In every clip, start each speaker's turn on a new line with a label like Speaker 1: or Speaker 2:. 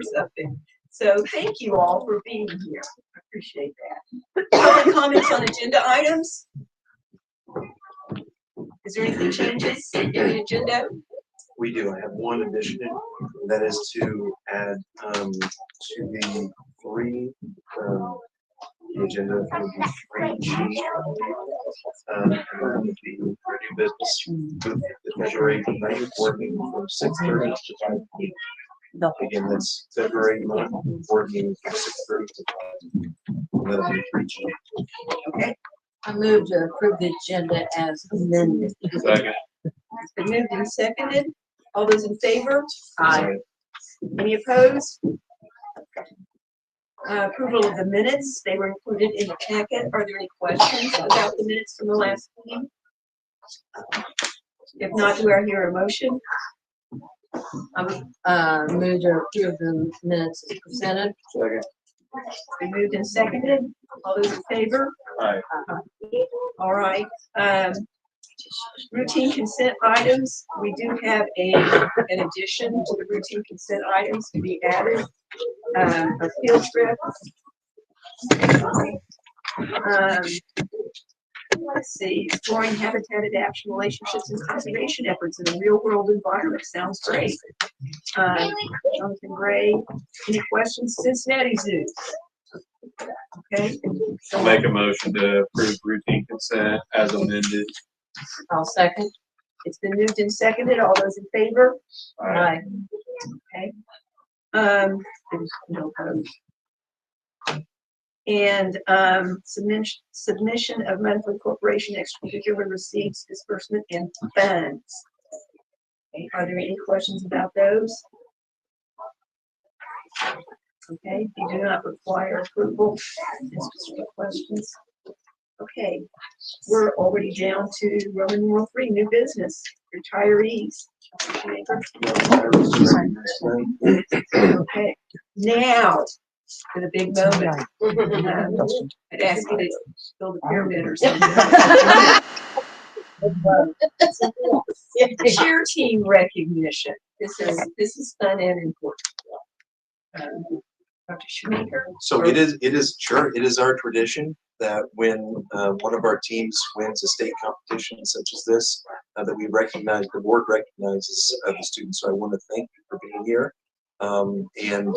Speaker 1: something. So thank you all for being here. I appreciate that. Public comments on agenda items? Is there anything changes in the agenda?
Speaker 2: We do. I have one addition. That is to add to the three the agenda for the 3G would be new business with the February 9th working from 6:30 to 5 p.m. Again, that's February 9th working from 6:30 to 5 p.m. That'll be 3G.
Speaker 1: Okay.
Speaker 3: I move to approve the agenda as amended.
Speaker 4: Second.
Speaker 1: It's been moved and seconded. All those in favor?
Speaker 3: Aye.
Speaker 1: Any opposed? Approval of the minutes. They were included in the packet. Are there any questions about the minutes from the last meeting? If not, do I hear a motion?
Speaker 3: I move to approve the minutes as presented.
Speaker 2: Second.
Speaker 1: It's been moved and seconded. All those in favor?
Speaker 4: Aye.
Speaker 1: All right. Routine consent items. We do have an addition to the routine consent items to be added. A field trip. Let's see, exploring habitat adaptation, relationships, and conservation efforts in a real-world environment. Sounds great. Jonathan Gray. Any questions? Cincinnati Zoo. Okay.
Speaker 4: I'll make a motion to approve routine consent as amended.
Speaker 3: I'll second.
Speaker 1: It's been moved and seconded. All those in favor?
Speaker 3: Aye.
Speaker 1: Okay. There's no vote. And submission of monthly corporation extracurricular receipts, disbursement, and funds. Okay. Are there any questions about those? Okay, they do not require approval. Any specific questions? Okay, we're already down to Roman numeral 3, new business, retirees. Okay, now for the big moment. I'd ask you to build a pyramid or something. Cheer team recognition. This is fun and important. Dr. Shoemaker?
Speaker 2: So it is our tradition that when one of our teams wins a state competition such as this, that we recognize, the board recognizes the students. So I want to thank you for being here. And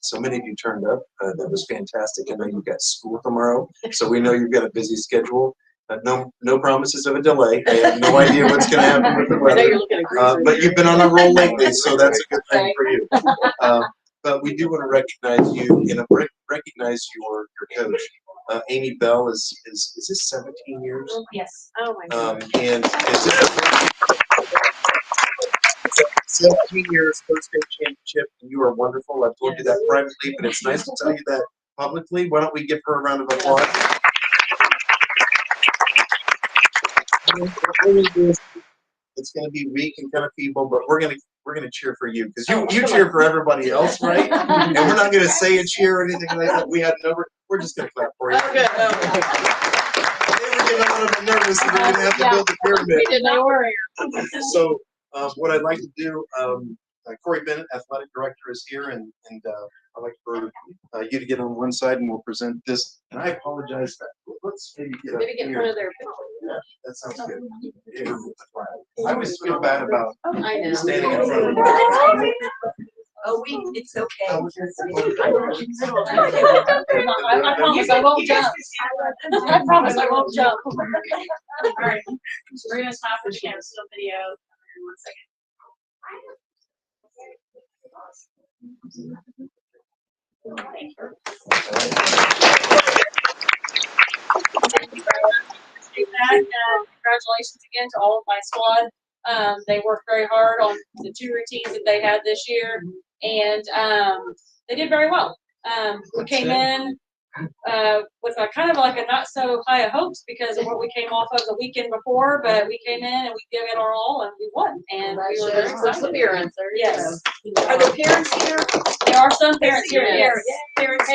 Speaker 2: so many of you turned up. That was fantastic. I know you've got school tomorrow, so we know you've got a busy schedule. No promises of a delay. I have no idea what's going to happen with the weather. But you've been on a roll lately, so that's a good thing for you. But we do want to recognize you and recognize your coach. Amy Bell is this 17 years?
Speaker 5: Yes. Oh my God.
Speaker 2: And it's 17 years first state championship, and you are wonderful. I've told you that privately, but it's nice to tell you that publicly. Why don't we give her a round of applause? It's going to be weak and kind of feeble, but we're going to cheer for you because you cheer for everybody else, right? And we're not going to say a cheer or anything like that. We had we're just going to clap for you.
Speaker 5: Okay.
Speaker 2: They were getting a little bit nervous that we're going to have to build the pyramid.
Speaker 5: We did not worry.
Speaker 2: So what I'd like to do, Corey Bennett, athletic director, is here, and I'd like for you to get on one side, and we'll present this. And I apologize. Let's maybe get up
Speaker 5: Maybe get in
Speaker 2: here.
Speaker 5: front of their picture.
Speaker 2: Yeah, that sounds good. I always feel bad about
Speaker 5: I know.
Speaker 2: standing in front of them.
Speaker 1: Oh, it's okay.
Speaker 5: I promise I won't jump. I promise I won't jump. All right. We're going to stop the still video in 1 second. Congratulations again to all of my squad. They worked very hard on the 2 routines that they had this year, and they did very well. We came in with a kind of like a not so high of hopes because of what we came off of the weekend before, but we came in and we gave it our all and we won. And we were very excited. Yes.
Speaker 1: Are there parents here?
Speaker 5: There are some parents here. Yes.
Speaker 1: Parents.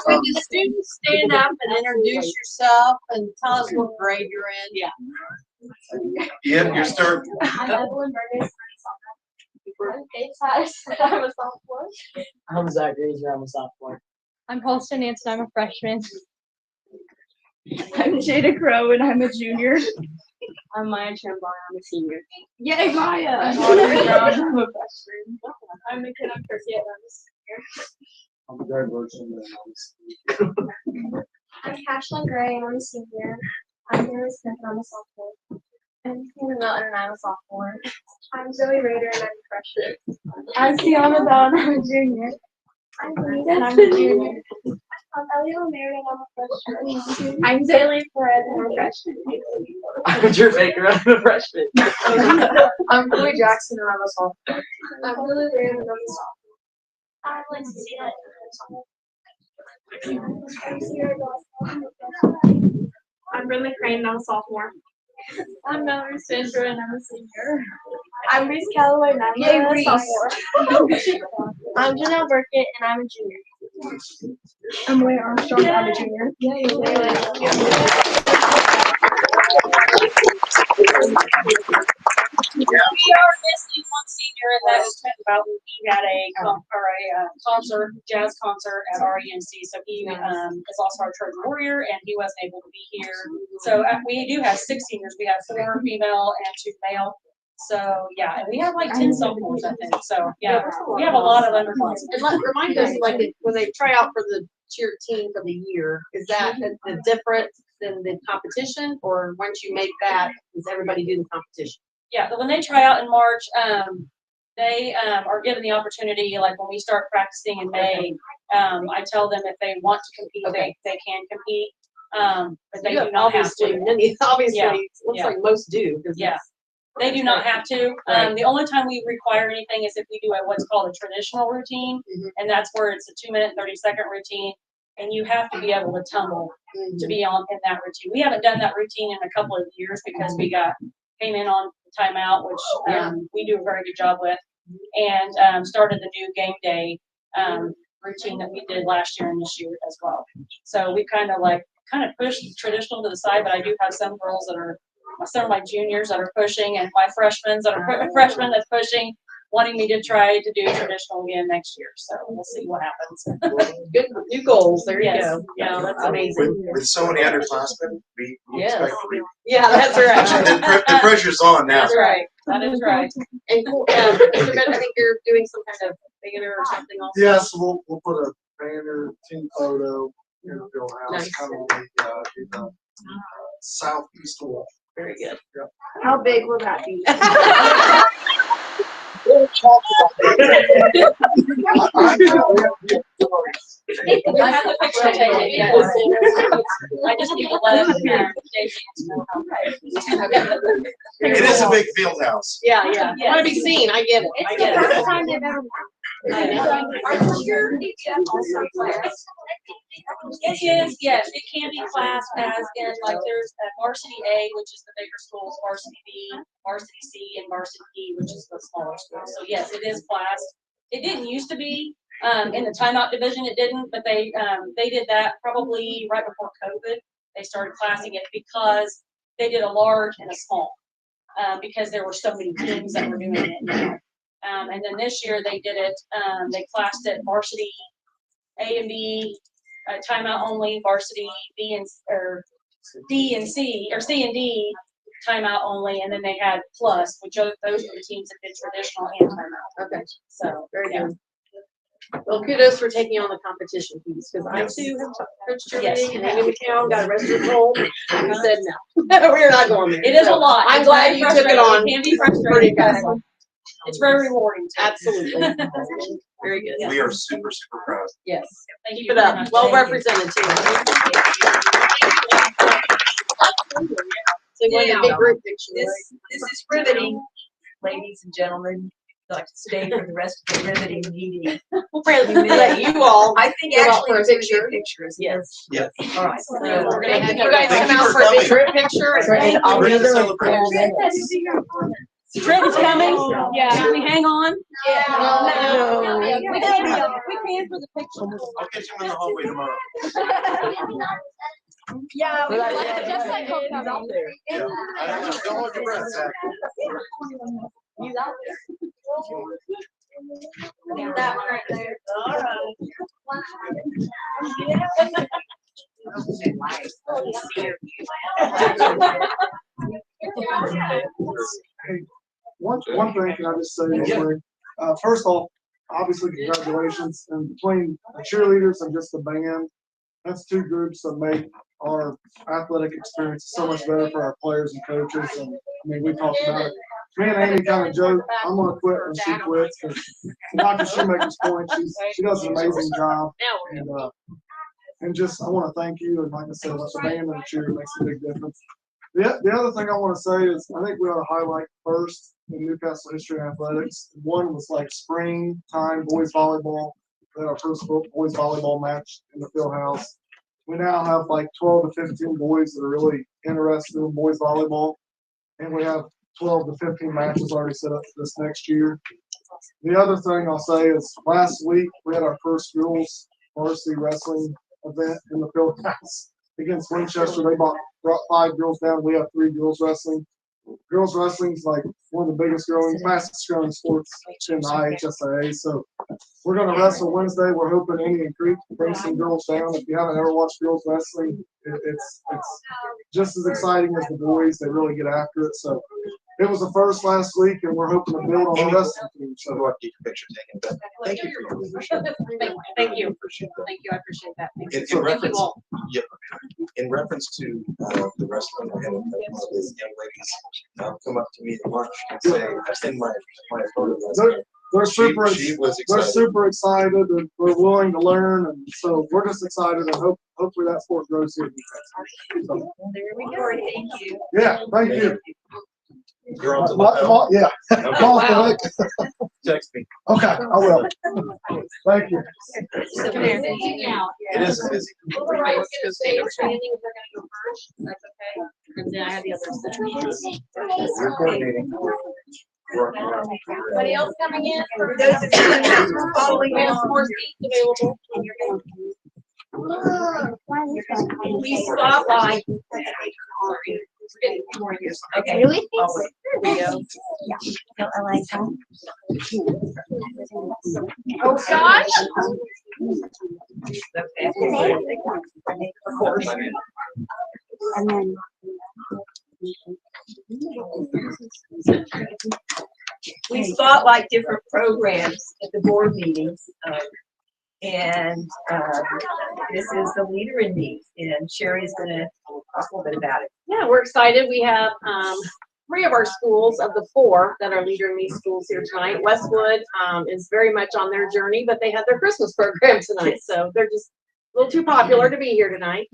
Speaker 3: Will the students stand up and introduce yourself and tell us what grade you're in?
Speaker 5: Yeah.
Speaker 2: Yeah, you're starting.
Speaker 5: I'm Evelyn Burgess.
Speaker 6: I'm Kate Patterson. I'm a sophomore.
Speaker 7: I'm Zach Grazer. I'm a sophomore.
Speaker 6: I'm Holston Nansen. I'm a freshman.
Speaker 1: I'm Jada Crow and I'm a junior.
Speaker 6: I'm Maya Chambon. I'm a senior.
Speaker 1: Yay, Maya!
Speaker 6: I'm Audrey Brown. I'm a freshman. I'm McKenna Cricket. I'm a senior.
Speaker 7: I'm Greg Wilson.
Speaker 6: I'm Cashlyn Gray. And I'm a senior. I'm Haley Smith. And I'm a sophomore. I'm Hannah Melton. And I'm a sophomore. I'm Zoe Rader. And I'm a freshman. I'm Tiana Bell. And I'm a junior. I'm Benita. And I'm a junior. I'm Ellie O'Meara. And I'm a freshman. I'm Zaylee Perez. And I'm a freshman.
Speaker 7: I'm Drew Baker. I'm a freshman.
Speaker 6: I'm Chloe Jackson. And I'm a sophomore. I'm Lily Rand. And I'm a sophomore. I'm Lindsay. I'm Brenda Crane, and I'm a sophomore. I'm Mallory Sandra, and I'm a senior. I'm Reese Calloway, and I'm a sophomore. I'm Janelle Burkett, and I'm a junior. I'm Leah Armstrong, and I'm a junior.
Speaker 5: We are missing one senior, and that is Trent Bowden. He had a concert, jazz concert at RENC. So he is also our Trojan Warrior, and he wasn't able to be here. So we do have 6 seniors. We have 4 female and 2 male. So yeah, and we have like 10 sophomores, I think. So yeah, we have a lot of underclassmen.
Speaker 3: And remind us, like, when they try out for the cheer team for the year, is that a different than the competition? Or once you make that, does everybody do the competition?
Speaker 5: Yeah, but when they try out in March, they are given the opportunity, like when we start practicing in May, I tell them if they want to compete, they can compete. But they do not have to.
Speaker 3: Obviously,
Speaker 5: Yeah,
Speaker 3: it looks
Speaker 5: yeah.
Speaker 3: like most do.
Speaker 5: Yeah. They do not have to.
Speaker 3: Right.
Speaker 5: The only time we require anything is if we do what's called a traditional routine, and that's where it's a 2-minute, 30-second routine, and you have to be able to tumble to be on in that routine. We haven't done that routine in a couple of years because we came in on timeout, which we do a very good job with, and started the new game day routine that we did last year and this year as well. So we kind of pushed traditional to the side, but I do have some girls that are some of my juniors that are pushing, and my freshmen freshmen that's pushing, wanting me to try to do traditional again next year. So we'll see what happens.
Speaker 3: Good new goals. There you
Speaker 5: Yes.
Speaker 3: go.
Speaker 5: Yeah, that's
Speaker 3: amazing.
Speaker 2: With so many underclassmen, we
Speaker 3: Yes.
Speaker 2: expect to reap.
Speaker 3: Yeah, that's right.
Speaker 2: The pressure's on now.
Speaker 5: That's right. That is right.
Speaker 3: And cool, Mr. Ben, I think you're doing some kind of banner or something also.
Speaker 8: Yes, we'll put a banner, team photo in the field house,
Speaker 3: Nice.
Speaker 8: kind of like in the southeast wall.
Speaker 3: Very good.
Speaker 1: How big will that be?
Speaker 8: We'll talk about that.
Speaker 5: I have the picture taken, yes. I just need to let Jason know how.
Speaker 2: It is a big field house.
Speaker 3: Yeah. I want to be seen. I get it. I
Speaker 6: It's the
Speaker 3: get
Speaker 6: first
Speaker 3: it.
Speaker 6: time they've ever
Speaker 5: Are your DTF also class? It is, yes, it can be class as in, like, there's a varsity A, which is the bigger schools, varsity B, varsity C, and varsity D, which is the smaller schools. So yes, it is class. It didn't used to be, in the timeout division, it didn't, but they did that probably right before COVID. They started classing it because they did a large and a small, because there were so many teams that were doing it. And then this year they did it, they classed it varsity A and B, timeout only, varsity B and, or D and C, or C and D, timeout only, and then they had plus, which those were the teams that did traditional and timeout.
Speaker 3: Okay.
Speaker 5: So,
Speaker 3: Very
Speaker 5: yeah.
Speaker 3: good. Well, kudos for taking on the competition piece, because I too have coached cheerleading, and Amy McCown got arrested at home, and we said no. We're not going there.
Speaker 5: It is a
Speaker 3: So
Speaker 5: lot.
Speaker 3: I'm
Speaker 5: It's
Speaker 3: glad
Speaker 5: very
Speaker 3: you took it
Speaker 5: frustrating.
Speaker 3: on.
Speaker 5: It can be frustrating,
Speaker 3: Pretty
Speaker 5: but
Speaker 3: fast.
Speaker 5: it's very rewarding too.
Speaker 3: Absolutely. Very good.
Speaker 2: We are super, super proud.
Speaker 3: Yes.
Speaker 5: Thank you
Speaker 3: Keep it
Speaker 5: very
Speaker 3: up.
Speaker 5: much.
Speaker 3: Well
Speaker 5: Thank you.
Speaker 3: represented too. So you want a big group picture, right?
Speaker 1: This is riveting, ladies and gentlemen. I'd like to stay for the rest of the riveting meeting.
Speaker 3: Let you all.
Speaker 1: I think
Speaker 3: Go out
Speaker 1: actually
Speaker 3: for a
Speaker 1: it's gonna be
Speaker 3: picture.
Speaker 1: a picture, isn't it?
Speaker 3: Yes.
Speaker 2: Yeah.
Speaker 1: All right.
Speaker 3: We're gonna have you
Speaker 1: Thank
Speaker 3: guys
Speaker 2: Thank
Speaker 3: come
Speaker 2: you
Speaker 3: out
Speaker 2: for
Speaker 3: for a big
Speaker 2: coming.
Speaker 3: group picture.
Speaker 6: Thank you.
Speaker 2: We're here to celebrate.
Speaker 5: Trenton's coming?
Speaker 6: Yeah.
Speaker 5: Should we hang on?
Speaker 3: No.
Speaker 6: We can for the picture.
Speaker 2: I'll catch you in the hallway tomorrow.
Speaker 6: Yeah,
Speaker 8: But
Speaker 6: just like
Speaker 8: he's out there. Don't hold your breath, Zach.
Speaker 6: He's out there.
Speaker 3: Got that one right there.
Speaker 8: Hey, one thing can I just say real quick? First off, obviously congratulations, and between the cheerleaders and just the band, that's two groups that make our athletic experience so much better for our players and coaches. And I mean, we talked about it. Me and Amy kind of joke, I'm gonna quit when she quits, because not the Shoemaker's point, she does an amazing job. And just, I want to thank you, and like I said, the band and the cheer makes a big difference. The other thing I want to say is, I think we ought to highlight first in Newcastle history and athletics. One was like springtime boys volleyball. We had our first boys volleyball match in the field house. We now have like 12 to 15 boys that are really interested in boys volleyball. And we have 12 to 15 matches already set up for this next year. The other thing I'll say is, last week we had our first girls varsity wrestling event in the field house against Winchester. They brought 5 girls down. We have 3 girls wrestling. Girls wrestling is like one of the fastest growing sports in the IHSAA. So we're going to wrestle Wednesday. We're hoping Amy and Creek bring some girls down. If you haven't ever watched girls wrestling, it's just as exciting as the boys. They really get after it. So it was the first last week, and we're hoping to build on the rest of the team.
Speaker 2: So go up, get your picture taken, but thank you for your leadership.
Speaker 3: Thank you.
Speaker 2: Appreciate that.
Speaker 3: Thank you, I appreciate that. Thank you.
Speaker 2: In
Speaker 3: Thank you
Speaker 2: reference,
Speaker 3: all.
Speaker 2: yeah, in reference to the wrestling, I had one of these young ladies come up to me at lunch and say, "I've seen my photo last night."
Speaker 8: They're super,
Speaker 2: She was
Speaker 8: they're
Speaker 2: excited.
Speaker 8: super excited, and we're willing to learn, and so we're just excited, and hopefully that sport grows here. So,
Speaker 1: There we go. Thank you.
Speaker 8: yeah, thank you.
Speaker 2: You're on to lapel.
Speaker 8: Yeah.
Speaker 2: Okay. Text me.
Speaker 8: Okay, I will. Thank you.
Speaker 3: Come here.
Speaker 2: It is a busy.
Speaker 3: Right, we're gonna stay in training, we're gonna go first, that's okay? And then I have the other stuff.
Speaker 2: You're coordinating.
Speaker 3: Anybody else coming in?
Speaker 1: For those of you who are following
Speaker 3: We have
Speaker 1: along,
Speaker 3: 4 seats available.
Speaker 1: we stop by. Okay.
Speaker 6: Really?
Speaker 1: Oh, gosh. Of course.
Speaker 6: And then.
Speaker 1: We spotlight different programs at the board meetings. And this is the Leader in Me, and Sherry's gonna talk a little bit about it.
Speaker 3: Yeah, we're excited. We have 3 of our schools of the 4 that are Leader in Me schools here tonight. Westwood is very much on their journey, but they had their Christmas program tonight, so they're just a little too popular to be here tonight.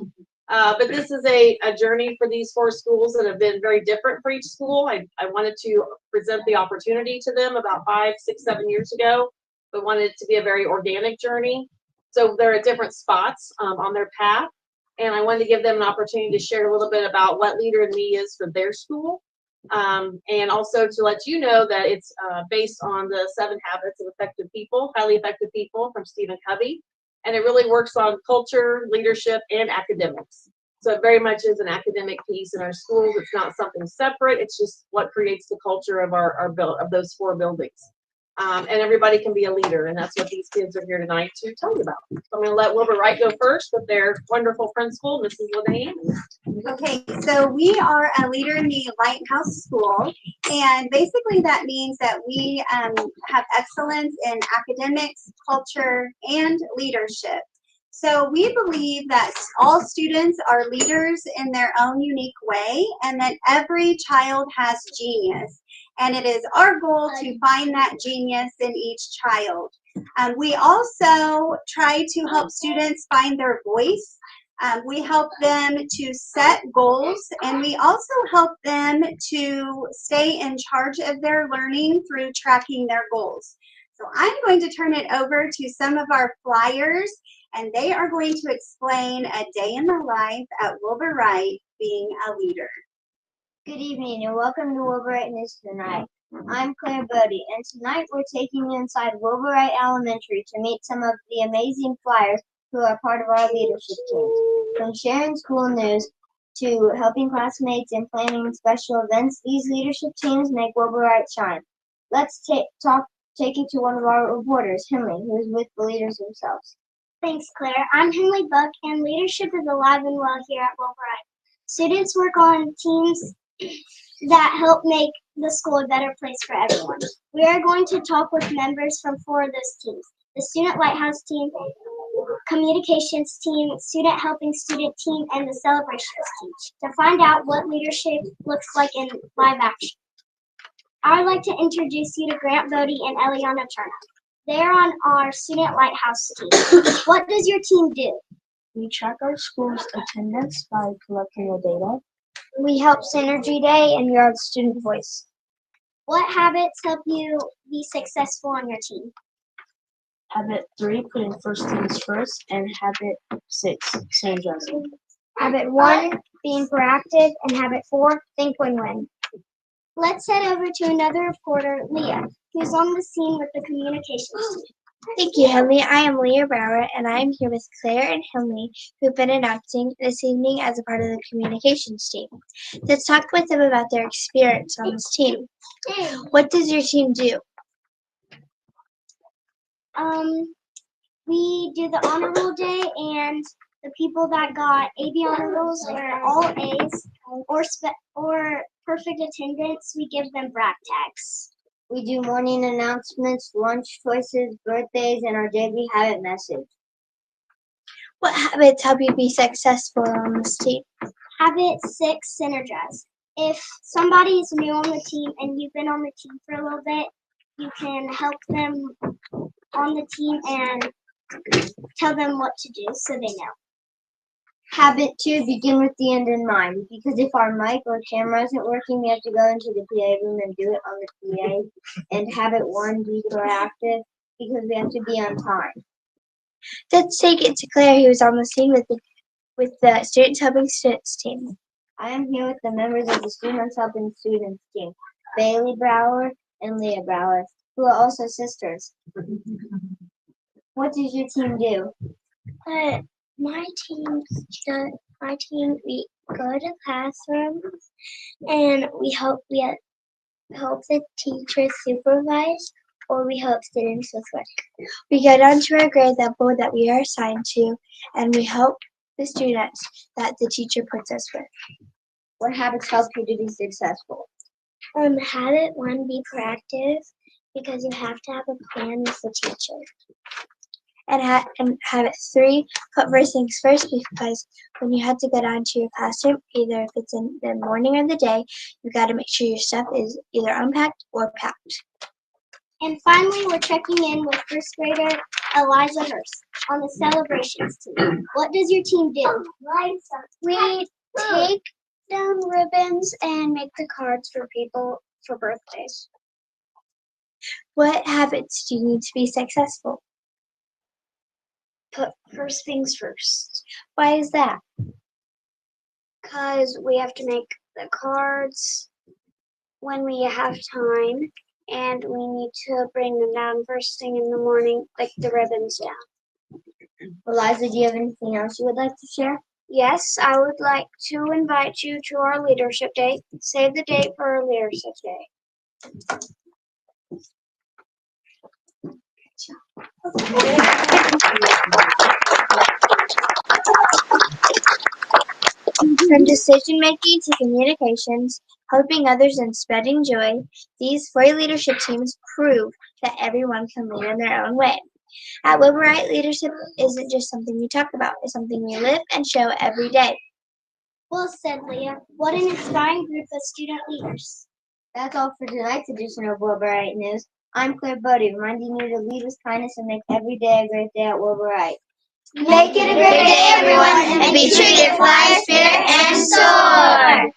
Speaker 3: But this is a journey for these 4 schools that have been very different for each school. I wanted to present the opportunity to them about 5, 6, 7 years ago, but wanted it to be a very organic journey. So they're at different spots on their path. And I wanted to give them an opportunity to share a little bit about what Leader in Me is for their school. And also to let you know that it's based on the 7 Habits of Effective People, Highly Effective People from Stephen Covey. And it really works on culture, leadership, and academics. So it very much is an academic piece in our schools. It's not something separate. It's just what creates the culture of of those 4 buildings. And everybody can be a leader, and that's what these kids are here tonight to tell you about. So I'm going to let Wilbur Wright go first with their wonderful principal, Mrs. Levine.
Speaker 6: Okay, so we are a Leader in the Lighthouse School, and basically that means that we have excellence in academics, culture, and leadership. So we believe that all students are leaders in their own unique way, and that every child has genius. And it is our goal to find that genius in each child. We also try to help students find their voice. We help them to set goals, and we also help them to stay in charge of their learning through tracking their goals. So I'm going to turn it over to some of our flyers, and they are going to explain a day in the life at Wilbur Wright being a leader.
Speaker 9: Good evening and welcome to Wilbur Wright News Tonight. I'm Claire Bodie, and tonight we're taking you inside Wilbur Wright Elementary to meet some of the amazing flyers who are part of our leadership team. From sharing school news to helping classmates and planning special events, these leadership teams make Wilbur Wright shine. Let's take it to one of our reporters, Henley, who is with the leaders themselves.
Speaker 6: Thanks, Claire. I'm Henley Buck, and leadership is alive and well here at Wilbrite. Students work on teams that help make the school a better place for everyone. We are going to talk with members from 4 of those teams: the Student Lighthouse team, Communications team, Student Helping Student team, and the Celebrations team, to find out what leadership looks like in live action. I would like to introduce you to Grant Bodie and Eliana Turner. They're on our Student Lighthouse team. What does your team do?
Speaker 9: We track our school's attendance by collecting the data. We help Synergy Day and we are the student voice.
Speaker 6: What habits help you be successful on your team?
Speaker 9: Habit 3, putting first things first, and habit 6, synergizing. Habit 1, being proactive, and habit 4, think win-win.
Speaker 6: Let's head over to another reporter, Leah, who's on the scene with the communications team.
Speaker 10: Thank you, Henley. I am Leah Brower, and I am here with Claire and Henley, who've been announcing this evening as a part of the communications team. Let's talk with them about their experience on this team. What does your team do?
Speaker 6: We do the honor roll day, and the people that got AB honor rolls or all A's or perfect attendance, we give them brag tags.
Speaker 9: We do morning announcements, lunch choices, birthdays, and our daily habit message.
Speaker 10: What habits help you be successful on this team?
Speaker 6: Habit 6, synergize. If somebody is new on the team and you've been on the team for a little bit, you can help them on the team and tell them what to do so they know.
Speaker 9: Habit 2, begin with the end in mind. Because if our mic or camera isn't working, we have to go into the PA room and do it on the PA. And habit 1, be proactive, because we have to be on time.
Speaker 10: Let's take it to Claire, who is on the scene with the Students Helping Students team.
Speaker 9: I am here with the members of the Students Helping Students team, Bailey Brower and Leah Brower, who are also sisters. What does your team do?
Speaker 6: My team, we go to classrooms and we help the teachers supervise, or we help students with work.
Speaker 10: We go down to our grade level that we are assigned to, and we help the students that the teacher puts us with.
Speaker 9: What habits help you to be successful?
Speaker 6: Habit 1, be proactive, because you have to have a plan as a teacher.
Speaker 10: And habit 3, put first things first, because when you have to go down to your classroom, either if it's in the morning or the day, you got to make sure your stuff is either unpacked or packed.
Speaker 6: And finally, we're checking in with first grader Eliza Hurst on the celebrations team. What does your team do?
Speaker 11: We take down ribbons and make the cards for people for birthdays.
Speaker 10: What habits do you need to be successful?
Speaker 11: Put first things first.
Speaker 10: Why is that?
Speaker 11: Because we have to make the cards when we have time, and we need to bring them down first thing in the morning, like the ribbons down.
Speaker 9: Eliza, do you have anything else you would like to share?
Speaker 11: Yes, I would like to invite you to our Leadership Day. Save the date for our Leadership Day.
Speaker 10: From decision making to communications, helping others and spreading joy, these 4 leadership teams prove that everyone can lead in their own way. At Wilbrite, leadership isn't just something we talk about, it's something we live and show every day.
Speaker 6: Well said, Leah. What an inspiring group of student leaders.
Speaker 9: That's all for tonight's edition of Wilbrite News. I'm Claire Bodie, reminding you to lead with kindness and make every day a great day at Wilbrite.
Speaker 6: Make it a great day, everyone, and be treated with fire, spirit, and soar.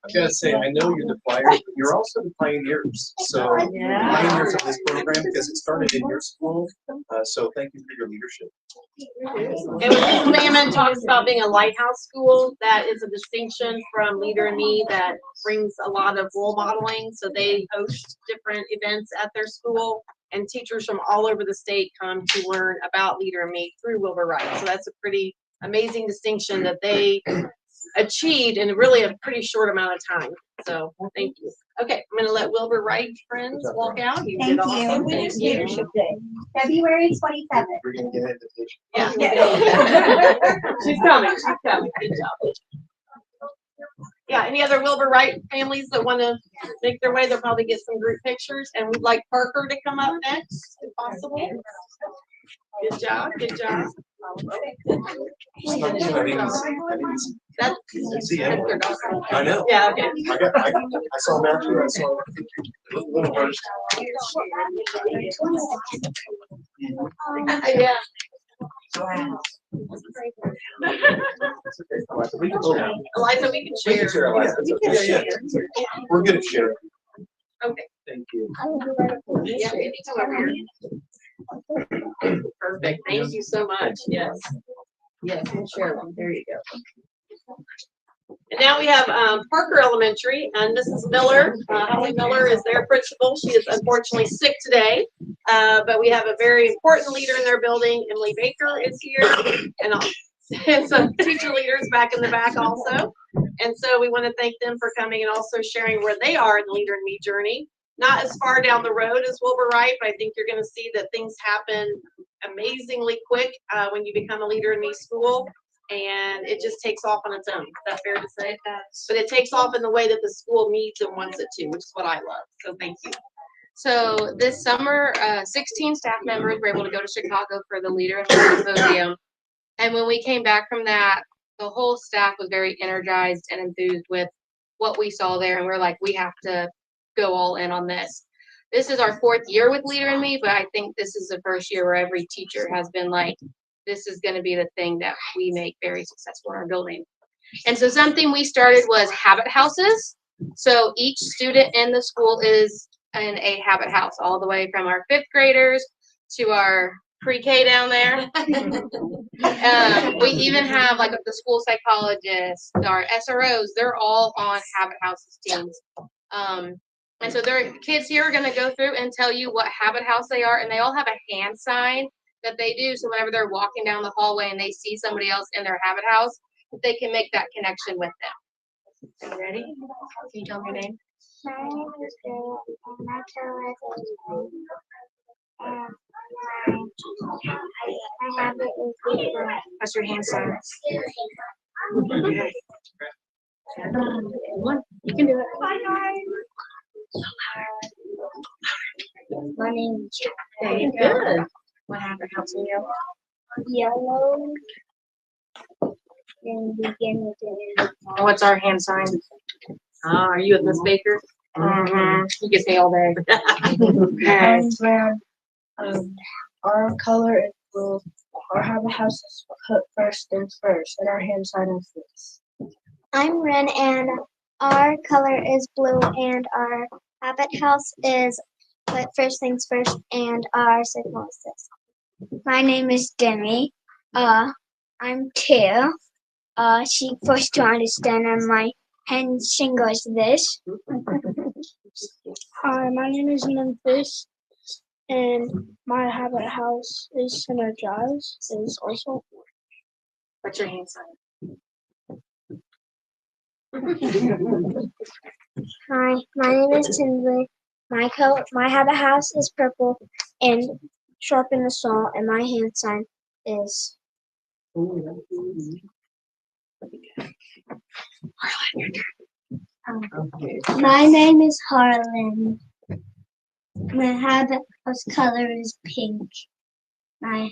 Speaker 2: I gotta say, I know you're the flyer, but you're also the pioneers. So pioneers of this program, because it started in your school. So thank you for your leadership.
Speaker 3: And when Miss Lamon talks about being a lighthouse school, that is a distinction from Leader in Me that brings a lot of role modeling. So they host different events at their school, and teachers from all over the state come to learn about Leader in Me through Wilbur Wright. So that's a pretty amazing distinction that they achieved in really a pretty short amount of time. So thank you. Okay, I'm gonna let Wilbur Wright friends walk out. You did
Speaker 9: Thank you.
Speaker 3: awesome. Thank you.
Speaker 1: Leadership Day.
Speaker 9: February 27th.
Speaker 2: We're gonna get an invitation.
Speaker 3: Yeah. She's coming. She's coming. Good job. Yeah, any other Wilbur Wright families that want to make their way, they'll probably get some group pictures. And we'd like Parker to come up next, if possible. Good job, good job. That's,
Speaker 2: See ya. I know.
Speaker 3: yeah, okay.
Speaker 2: I saw Matthew, I saw. Little ones.
Speaker 3: Yeah.
Speaker 2: We can share.
Speaker 3: Eliza, we can
Speaker 2: We can
Speaker 3: share.
Speaker 2: share, Eliza. Yeah, yeah. We're good at sharing.
Speaker 3: Okay.
Speaker 2: Thank you.
Speaker 3: Yeah, maybe come over here. Perfect. Thank you so much. Yes. Yes, we'll share one. There you go. And now we have Parker Elementary and Mrs. Miller. Holly Miller is their principal. She is unfortunately sick today, but we have a very important leader in their building. Emily Baker is here, and some teacher leaders back in the back also. And so we want to thank them for coming and also sharing where they are in the Leader in Me journey. Not as far down the road as Wilbur Wright, but I think you're going to see that things happen amazingly quick when you become a Leader in Me school. And it just takes off on its own. Is that fair to say? But it takes off in the way that the school needs and wants it to, which is what I love. So thank you.
Speaker 12: So this summer, 16 staff members were able to go to Chicago for the Leader in Me Symposium. And when we came back from that, the whole staff was very energized and enthused with what we saw there. And we're like, we have to go all in on this. This is our 4th year with Leader in Me, but I think this is the first year where every teacher has been like, this is going to be the thing that we make very successful in our building. And so something we started was habit houses. So each student in the school is in a habit house, all the way from our 5th graders to our pre-K down there. We even have like the school psychologists, our SROs, they're all on habit houses teams. And so their kids here are going to go through and tell you what habit house they are, and they all have a hand sign that they do. So whenever they're walking down the hallway and they see somebody else in their habit house, they can make that connection with them. Are you ready? Can you tell me your name?
Speaker 11: My name is Gail, and I tell everyone. And my habit is eating.
Speaker 12: What's your hand sign? You can do it.
Speaker 9: My name is
Speaker 12: Very good. What habit house are you?
Speaker 9: Yellow. And begin with the
Speaker 12: And what's our hand sign?
Speaker 3: Are you with Miss Baker?
Speaker 12: Mm-hmm. He gets me all day.
Speaker 6: Mine's brown. Our color is blue. Our habit house is put first things first, and our hand sign is this.
Speaker 11: I'm Ren, and our color is blue, and our habit house is put first things first, and our signal is this.
Speaker 9: My name is Demi. I'm 2. She forced to understand, and my hand single is this.
Speaker 6: Hi, my name is Memphis, and my habit house is Synergize. Is also.
Speaker 12: What's your hand sign?
Speaker 11: Hi, my name is Tinsley. My habit house is purple and sharpen the saw, and my hand sign is.
Speaker 9: My name is Harlan. My habit house color is pink. My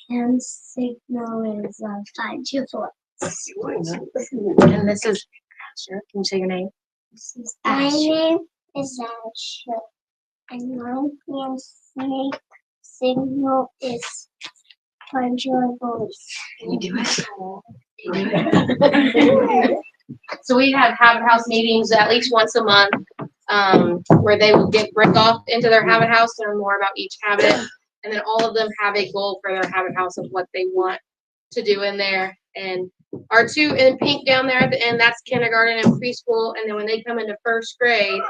Speaker 9: hand signal is 524.
Speaker 12: And this is Asher. Can you say your name?
Speaker 11: My name is Asher, and my hand signal is Conjure Voice.
Speaker 12: Can you do it? So we have habit house meetings at least once a month, where they will break off into their habit house, learn more about each habit, and then all of them have a goal for their habit house of what they want to do in there. And our 2 in pink down there at the end, that's kindergarten and preschool. And then when they come into 1st grade,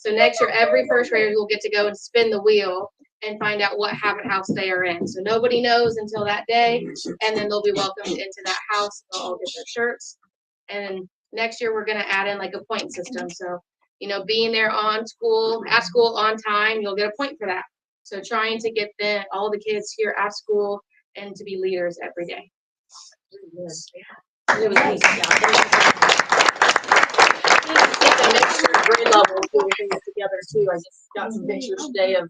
Speaker 12: so next year every 1st grader will get to go and spin the wheel and find out what habit house they are in. So nobody knows until that day, and then they'll be welcomed into that house. They'll all get their shirts. And next year, we're gonna add in like a point system. So, you know, being there at school on time, you'll get a point for that. So trying to get all the kids here at school and to be leaders every day.
Speaker 3: It was nice, next year's grade level, we were things together too. I just got some pictures today of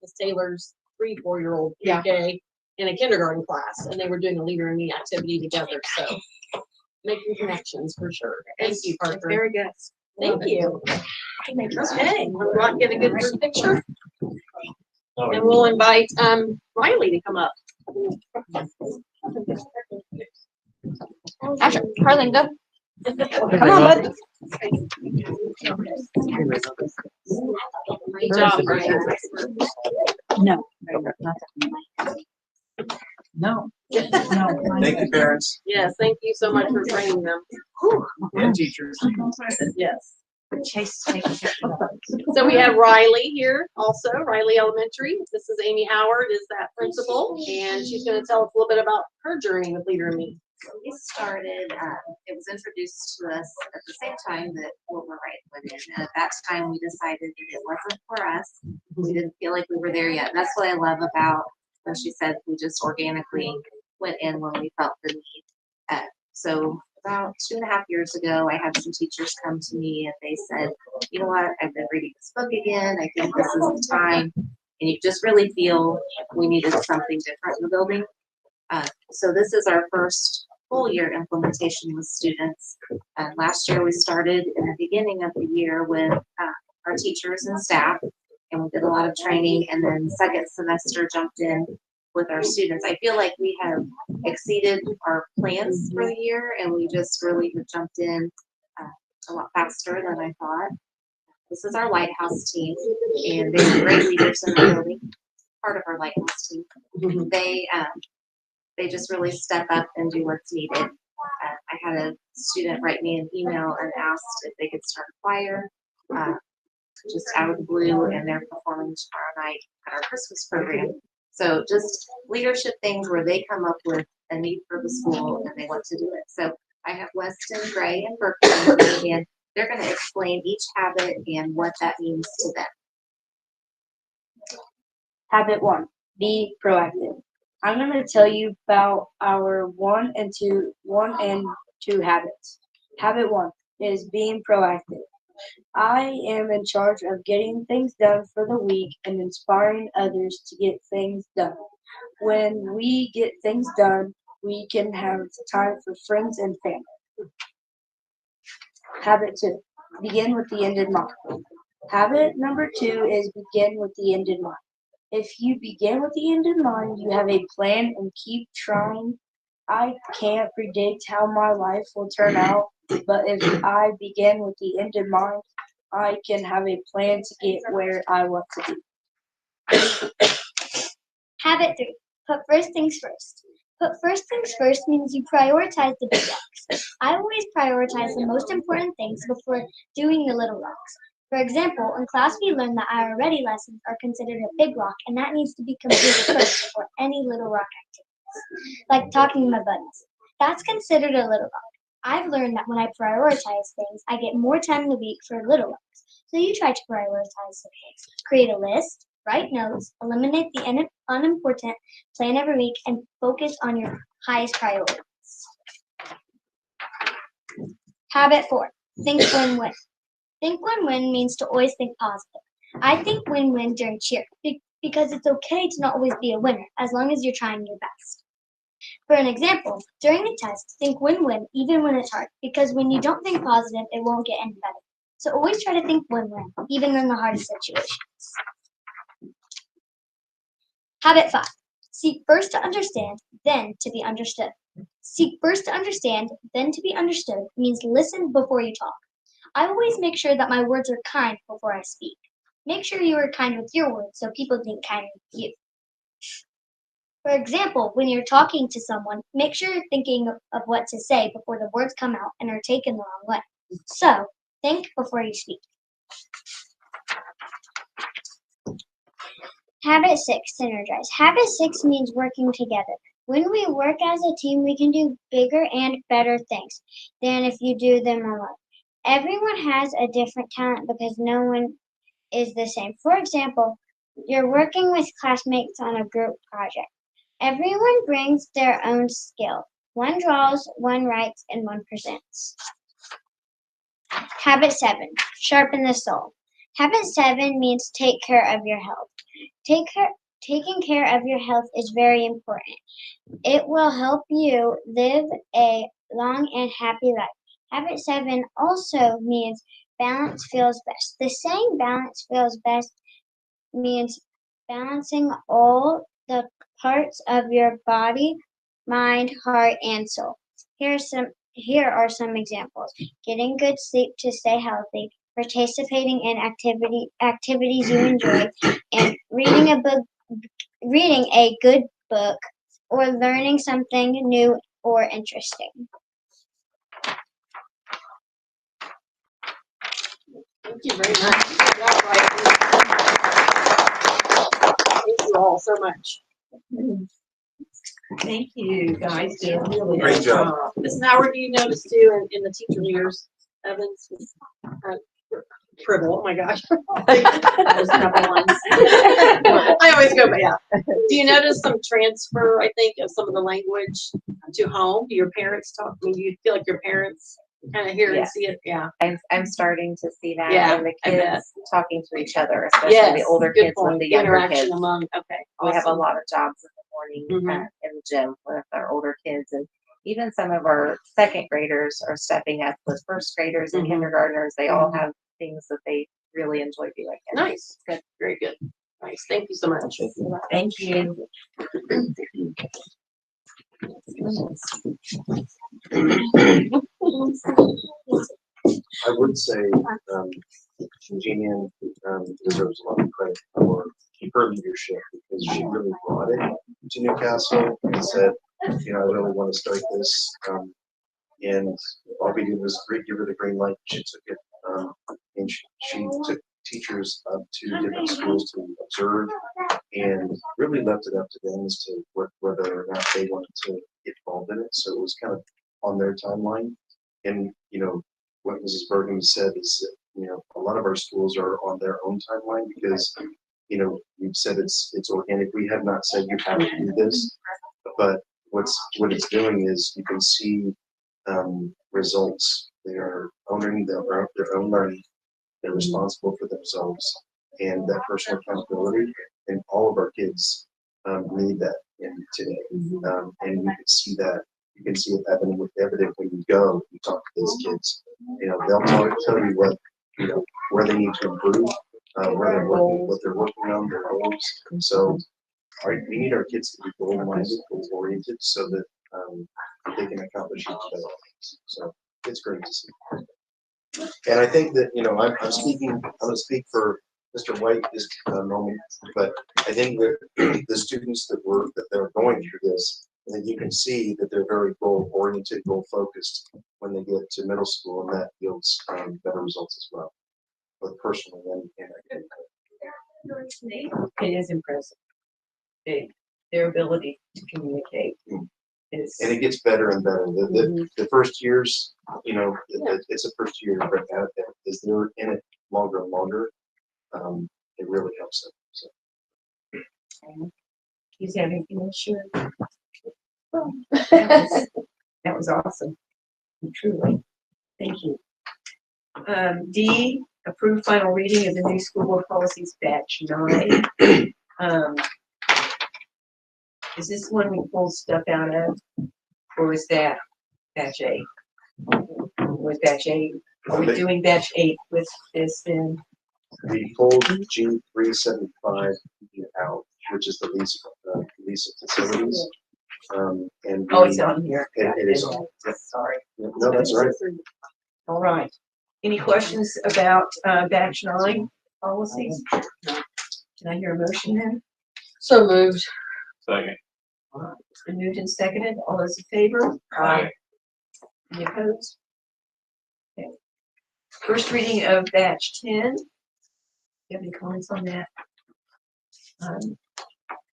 Speaker 3: Miss Taylor's 3-4-year-old pre-K in a kindergarten class, and they were doing a Leader in Me activity together. So making connections for sure. Thank you, Parker.
Speaker 12: Very good.
Speaker 3: Thank you. Okay, we're not getting a good group picture. And we'll invite Riley to come up.
Speaker 10: Carlinda.
Speaker 3: Come on, bud. Great job, Riley.
Speaker 13: No. No.
Speaker 2: Thank you, parents
Speaker 3: Yes, thank you so much for training them.
Speaker 2: and teachers.
Speaker 3: Yes.
Speaker 13: Chase taking pictures.
Speaker 3: So we have Riley here also, Riley Elementary. This is Amy Howard, is that principal, and she's going to tell us a little bit about her journey with Leader in Me.
Speaker 14: We started, it was introduced to us at the same time that Wilbur Wright went in. And at that time, we decided that it wasn't for us. We didn't feel like we were there yet. And that's what I love about when she said we just organically went in when we felt the need. So about 2.5 years ago, I had some teachers come to me and they said, you know what, I've been reading this book again. I think this is the time. And you just really feel we needed something different in the building. So this is our first full year implementation with students. Last year we started in the beginning of the year with our teachers and staff, and we did a lot of training, and then second semester jumped in with our students. I feel like we have exceeded our plans for the year, and we just really have jumped in a lot faster than I thought. This is our Lighthouse team, and they're great leaders in the building, part of our Lighthouse team. They just really step up and do what's needed. I had a student write me an email and asked if they could start a choir, just out of the blue, and they're performing tomorrow night at our Christmas program. So just leadership things where they come up with a need for the school and they want to do it. So I have Weston, Gray, and Berkeley, and they're going to explain each habit and what that means to them.
Speaker 15: Habit 1, be proactive. I'm going to tell you about our 1 and 2 habits. Habit 1 is being proactive. I am in charge of getting things done for the week and inspiring others to get things done. When we get things done, we can have time for friends and family. Habit 2, begin with the end in mind. Habit number 2 is begin with the end in mind. If you begin with the end in mind, you have a plan and keep trying. I can't predict how my life will turn out, but if I begin with the end in mind, I can have a plan to get where I want to be.
Speaker 10: Habit 3, put first things first. Put first things first means you prioritize the big rocks. I always prioritize the most important things before doing the little rocks. For example, in class we learned that our ready lessons are considered a big rock, and that needs to be completed first before any little rock activities, like talking to my buddies. That's considered a little rock. I've learned that when I prioritize things, I get more time in the week for little rocks. So you try to prioritize the things. Create a list, write notes, eliminate the unimportant, plan every week, and focus on your highest priorities. Habit 4, think win-win. Think win-win means to always think positive. I think win-win during cheer because it's okay to not always be a winner as long as you're trying your best. For an example, during the test, think win-win even when it's hard, because when you don't think positive, it won't get any better. So always try to think win-win, even in the hardest situations. Habit 5, seek first to understand, then to be understood. Seek first to understand, then to be understood means listen before you talk. I always make sure that my words are kind before I speak. Make sure you are kind with your words so people think kindly of you. For example, when you're talking to someone, make sure you're thinking of what to say before the words come out and are taken the wrong way. So, think before you speak. Habit 6, synergize. Habit 6 means working together.
Speaker 9: When we work as a team, we can do bigger and better things than if you do them alone. Everyone has a different talent because no one is the same. For example, you're working with classmates on a group project. Everyone brings their own skill. One draws, one writes, and one presents. Habit 7, sharpen the soul. Habit 7 means take care of your health. Taking care of your health is very important. It will help you live a long and happy life. Habit 7 also means balance feels best. The saying balance feels best means balancing all the parts of your body, mind, heart, and soul. Here are some examples. Getting good sleep to stay healthy, participating in activities you enjoy, and reading a good book, or learning something new or interesting.
Speaker 3: Thank you very much. Good job, Ryder. Thank you all so much.
Speaker 1: Thank you, guys. Did a really
Speaker 2: Great
Speaker 1: nice
Speaker 2: job.
Speaker 3: Mrs. Howard, do you notice too in the teacher leaders, Evans, Pribble, oh my gosh. Those couple ones. I always go, but yeah. Do you notice some transfer, I think, of some of the language to home? Do your parents talk, do you feel like your parents kind of hear and
Speaker 14: Yes.
Speaker 3: see it? Yeah.
Speaker 14: I'm starting to see that,
Speaker 3: Yeah,
Speaker 14: and the
Speaker 3: I bet.
Speaker 14: kids talking to each other, especially
Speaker 3: Yes,
Speaker 14: the older
Speaker 3: good
Speaker 14: kids
Speaker 3: point.
Speaker 14: with the younger
Speaker 3: Interaction
Speaker 14: kids.
Speaker 3: among, okay.
Speaker 14: We have a
Speaker 3: awesome.
Speaker 14: lot of jobs in the morning
Speaker 3: Mhm.
Speaker 14: in the gym with our older kids, and even some of our second graders are stepping up with first graders and
Speaker 3: Mhm.
Speaker 14: kindergartners. They all have things that they really enjoy doing. And
Speaker 3: Nice. Good. Very good. Nice. Thank you so much.
Speaker 1: Thank you.
Speaker 2: I would say, Jean deserves a lot of credit for her leadership because she really brought it to Newcastle and said, I really want to start this. And all we did was give her the green light. She took it, and she took teachers up to different schools to observe and really left it up to them as to whether or not they wanted to get involved in it. So it was kind of on their timeline. And, what Mrs. Bergen said is that, a lot of our schools are on their own timeline because, we've said it's organic. We have not said you have to do this, but what it's doing is you can see results. They are owning their own learning. They're responsible for themselves and that personal accountability. And all of our kids need that today. And you can see that. You can see it evident when you go. You talk to these kids. They'll tell you what where they need to improve, where they're working, what they're working on, their goals. So we need our kids to be goal-minded, goal-oriented, so that they can accomplish each other things. So it's great to see. And I think that I'm going to speak for Mr. White this moment, but I think that the students that are going through this, I think you can see that they're very goal-oriented, goal-focused when they get to middle school, and that yields better results as well, both personally and academically.
Speaker 1: It is impressive. Their ability to communicate is.
Speaker 2: And it gets better and better. The first years, it's a first year, but as they're in it longer and longer, it really helps them. So.
Speaker 1: He's having anything else, sure. That was awesome. Truly. Thank you. D, approve final reading of the new school board policies batch 9. Is this one we pulled stuff out of, or is that batch 8? Was batch 8? Are we doing batch 8 with this then?
Speaker 2: We pulled G375 out, which is the lease of facilities. And
Speaker 1: it's on here.
Speaker 2: It is on. Yep.
Speaker 1: Sorry.
Speaker 2: No, that's all right.
Speaker 1: All right. Any questions about batch 9 policies? Can I hear a motion then?
Speaker 3: So moved.
Speaker 4: Second.
Speaker 1: It's been moved and seconded. All those in favor?
Speaker 4: Aye.
Speaker 1: Any opposed? Okay. First reading of batch 10. Do you have any comments on that?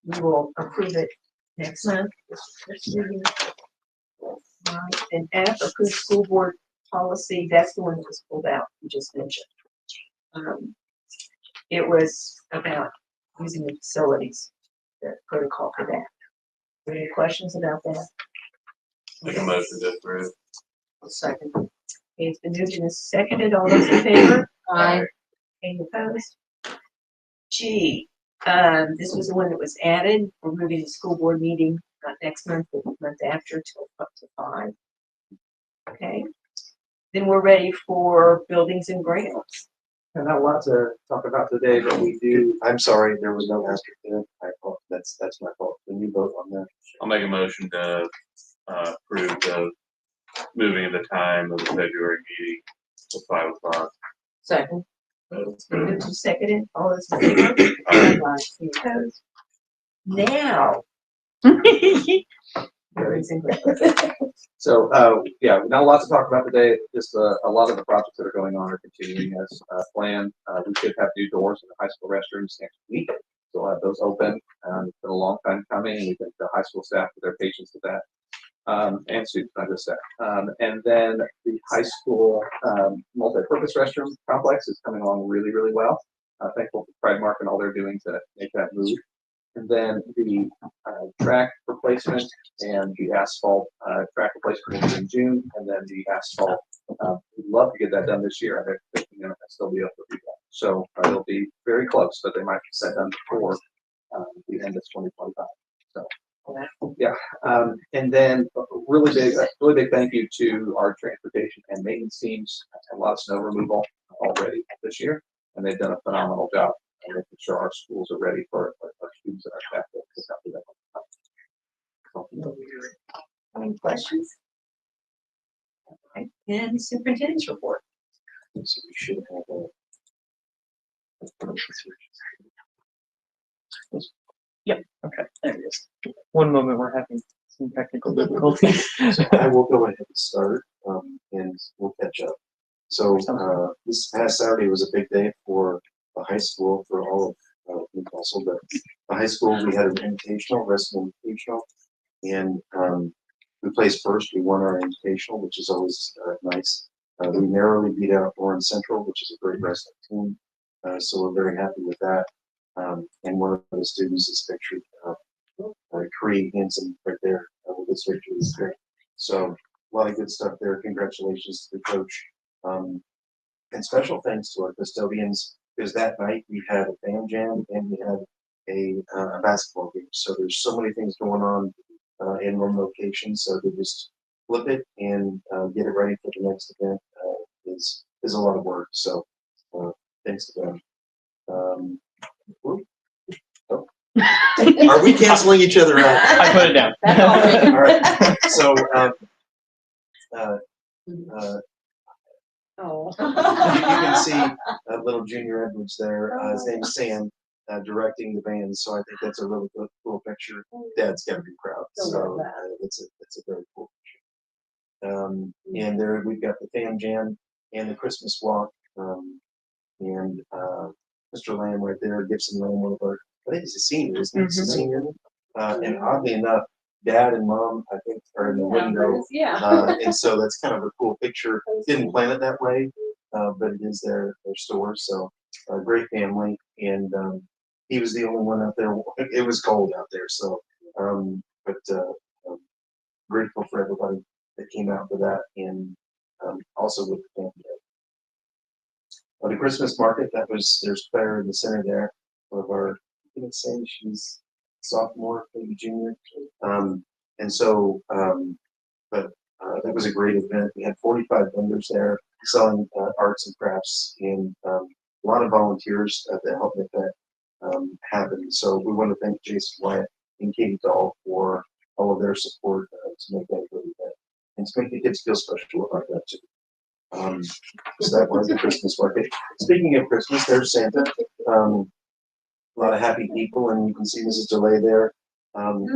Speaker 1: We will approve it next month. Next meeting. Right, and F, approved school board policy, that's the one that was pulled out, you just mentioned. It was about using the facilities, the protocol for that. Any questions about that?
Speaker 4: Make a motion to approve.
Speaker 1: Second. It's been moved and seconded. All those in favor?
Speaker 3: Aye.
Speaker 1: Any opposed? G, this was the one that was added. We're moving the school board meeting, not next month, but the month after, till up to 5. Okay. Then we're ready for buildings and grounds.
Speaker 16: And not a lot to talk about today, but we do.
Speaker 2: I'm sorry, there was no asterisk there. That's my fault. When you vote on that.
Speaker 4: I'll make a motion to approve the moving of the time of the February meeting to 5 o'clock.
Speaker 1: Second. It's been moved and seconded. All those in favor? Any opposed? Now. Buildings and grounds.
Speaker 16: So, yeah, not a lot to talk about today. Just a lot of the projects that are going on are continuing as planned. We should have new doors in the high school restrooms next week. So we'll have those open. It's been a long time coming, and we thank the high school staff for their patience with that. And students, I just said. And then the high school multi-purpose restroom complex is coming along really, really well. Thankful for Pride Mark and all they're doing to make that move. And then the track replacement and the asphalt track replacement is in June, and then the asphalt. We'd love to get that done this year. I think I'll still be able to do that. So it'll be very close, but they might be set done before the end of 2025. So yeah, and then a really big thank you to our transportation and maintenance teams. A lot of snow removal already this year, and they've done a phenomenal job. And making sure our schools are ready for our students and our staff to pick up with them.
Speaker 1: Any questions? Okay. And superintendent's report.
Speaker 2: So we should have
Speaker 7: Yep. Okay. There it is. One moment, we're having some technical difficulties.
Speaker 2: So I will go ahead and start, and we'll catch up. So this past Saturday was a big day for the high school, for all of Newcastle, but the high school, we had an invitational, wrestling invitational, and we placed first. We won our invitational, which is always nice. We narrowly beat out Orange Central, which is a great wrestling team, so we're very happy with that. And one of the students is pictured, Cree Hanson, right there with his victory. Is great. So a lot of good stuff there. Congratulations to the coach, and special thanks to our custodians, because that night we had a band jam and we had a basketball game. So there's so many things going on in one location. So to just flip it and get it ready for the next event is a lot of work. So thanks to them. Are we canceling each other out?
Speaker 7: I put it down.
Speaker 2: All right. So
Speaker 1: Oh.
Speaker 2: you can see little Junior Edwards there. His name's Sam, directing the band. So I think that's a really cool picture. Dad's got to be proud. So it's a very cool picture. And there we've got the Fam Jam and the Christmas Walk. And Mr. Lamb right there, Gibson Lamb, one of our, I think he's a senior, isn't he? He's a senior. And oddly enough, Dad and Mom, I think, are in the window.
Speaker 3: Yeah.
Speaker 2: And so that's kind of a cool picture. Didn't plan it that way, but it is their store. So a great family. And he was the only one out there. It was cold out there. So, but grateful for everybody that came out for that. And also with the family. The Christmas market, there's Claire in the center there. One of our, I think it's saying she's sophomore, maybe junior. And so, that was a great event. We had 45 vendors there selling arts and crafts, and a lot of volunteers that helped make that happen. So we want to thank Jason Wyatt and Katie Dahl for all of their support to make that a great event, and to make the kids feel special about that too. So that was the Christmas market. Speaking of Christmas, there's Santa. A lot of happy people, and you can see Mrs. DeLay there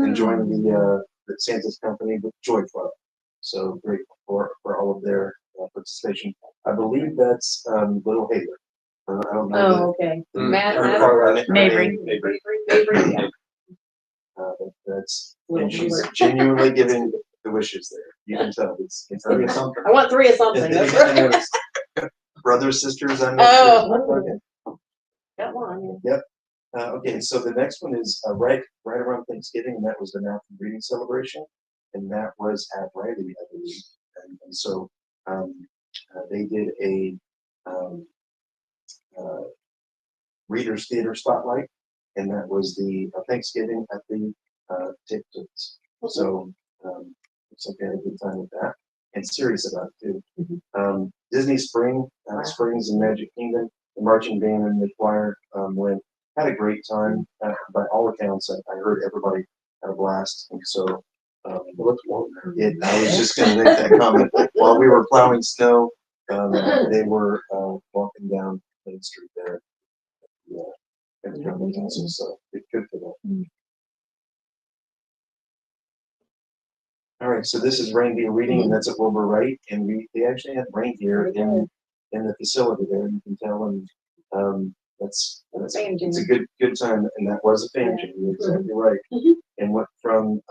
Speaker 2: enjoying the Santa's company with Joy Club. So grateful for all of their participation. I believe that's Little Haler. I don't know.
Speaker 3: Oh, okay.
Speaker 2: the-
Speaker 3: Matt,
Speaker 2: or- or-
Speaker 3: Mabry.
Speaker 2: Mabry.
Speaker 3: Mabry, yeah.
Speaker 2: That's,
Speaker 3: Little
Speaker 2: and she's
Speaker 3: Bluebird.
Speaker 2: genuinely giving the wishes there. You can tell it's
Speaker 16: Three of something.
Speaker 3: I want 3 of something.
Speaker 2: And
Speaker 3: That's
Speaker 2: then
Speaker 3: right.
Speaker 2: there's brothers, sisters, I'm not sure.
Speaker 3: Oh.
Speaker 2: Okay.
Speaker 3: Got one.
Speaker 2: Yep. Okay, so the next one is right around Thanksgiving, and that was the math and reading celebration, and that was at Riley, I believe. And so they did a Readers Theater Spotlight, and that was the Thanksgiving at the Tiptons. So looks like they had a good time with that, and serious about it too. Disney Springs and Magic Kingdom, the marching band and the choir had a great time. By all accounts, I heard everybody had a blast, and so I was just going to make that comment. While we were plowing snow, they were walking down Main Street there. Yeah, and so it's good for them. All right, so this is reindeer reading, and that's at Wilbur Wright, and they actually had reindeer in the facility there. You can tell, and it's a good time, and that was a fan jam. You're exactly right. And went from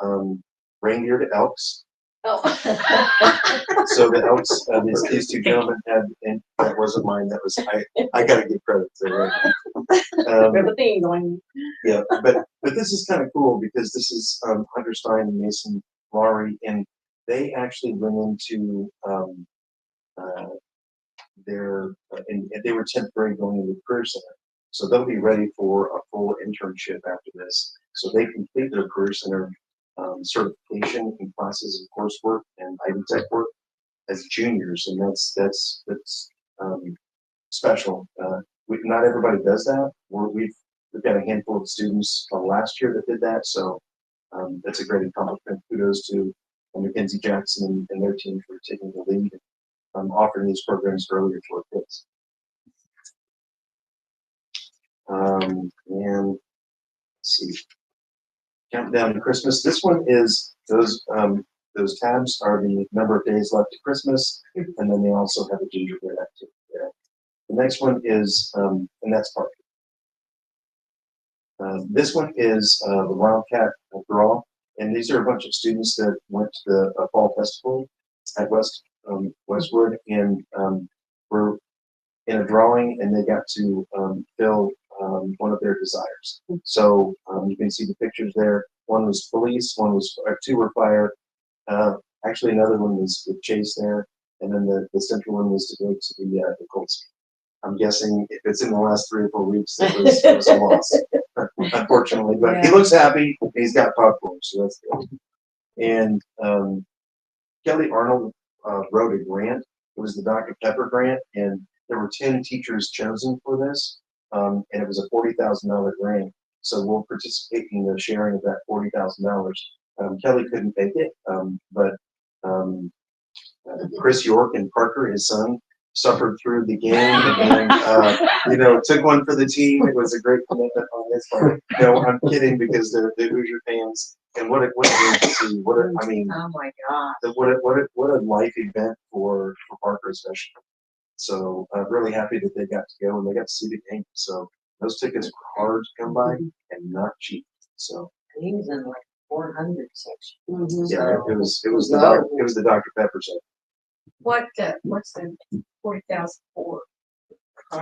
Speaker 2: reindeer to elks.
Speaker 3: Oh.
Speaker 2: So the elks, these two gentlemen had, and that wasn't mine. That was I got to give credit to them.
Speaker 3: We have a theme going.
Speaker 2: Yeah, but this is kind of cool because this is Hunter Stein and Mason Laurie, and they actually went into and they were 10th grade going into the Career Center. So they'll be ready for a full internship after this. So they complete their Career Center certification and classes and coursework and Ivy Tech work as juniors, and that's special. Not everybody does that. We've got a handful of students last year that did that, so that's a great accomplishment. Kudos to Mackenzie Jackson and their team for taking the lead and offering these programs earlier to our kids. And let's see, countdown to Christmas. This one is those tabs are the number of days left to Christmas, and then they also have a gingerbread activity there. The next one is, and that's part. This one is the Wildcat Draw, and these are a bunch of students that went to the Fall Festival at Westwood, and were in a drawing, and they got to fill one of their desires. So you can see the pictures there. One was police, two were fire. Actually, another one was with Chase there, and then the central one was to go to the Colts. I'm guessing if it's in the last 3 or 4 weeks, it was a loss, unfortunately. But he looks happy. He's got popcorn, so that's good. And Kelly Arnold wrote a grant. It was the Dr. Pepper grant, and there were 10 teachers chosen for this, and it was a $40,000 grant. So we'll participate in the sharing of that $40,000. Kelly couldn't make it, but Chris York and Parker, his son, suffered through the game and took one for the team. It was a great commitment on his part. No, I'm kidding because they're Hoosier fans, and what a game to see. I mean, oh my God, what a life event for Parker especially. So I'm really happy that they got to go and they got to see the game. So those tickets were hard to come by and not cheap. So
Speaker 13: He was in like 400 section.
Speaker 2: yeah, it was the Dr. Pepper set.
Speaker 13: What's the 40,000 for?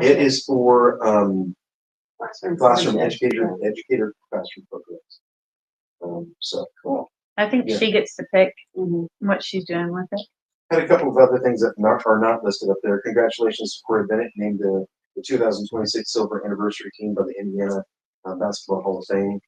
Speaker 2: It is for classroom educator classroom programs. So cool.
Speaker 17: I think
Speaker 2: Yeah.
Speaker 17: she gets to pick what she's doing with it.
Speaker 2: Had a couple of other things that are not listed up there. Congratulations to Corey Bennett, named the 2026 Silver Anniversary Team by the Indiana Basketball Hall of Fame.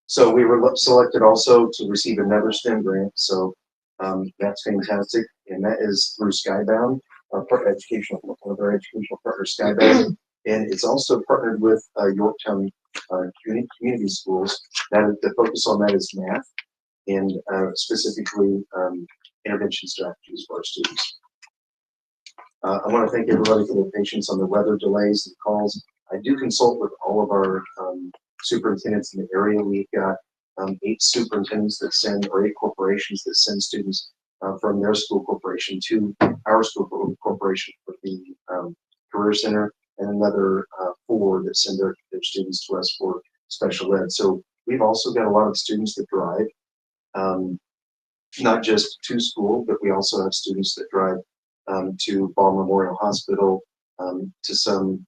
Speaker 2: So we were selected also to receive another STEM grant. So that's fantastic, and that is through Skybound, one of our educational partners, Skybound. And it's also partnered with Yorktown Community Schools. The focus on that is math and specifically intervention strategies for our students. I want to thank everybody for their patience on the weather delays and calls. I do consult with all of our superintendents in the area. We've got 8 superintendents that send, or 8 corporations that send students from their school corporation to our school corporation for the Career Center, and another 4 that send their students to us for special ed. So we've also got a lot of students that drive, not just to school, but we also have students that drive to Ball Memorial Hospital, to some,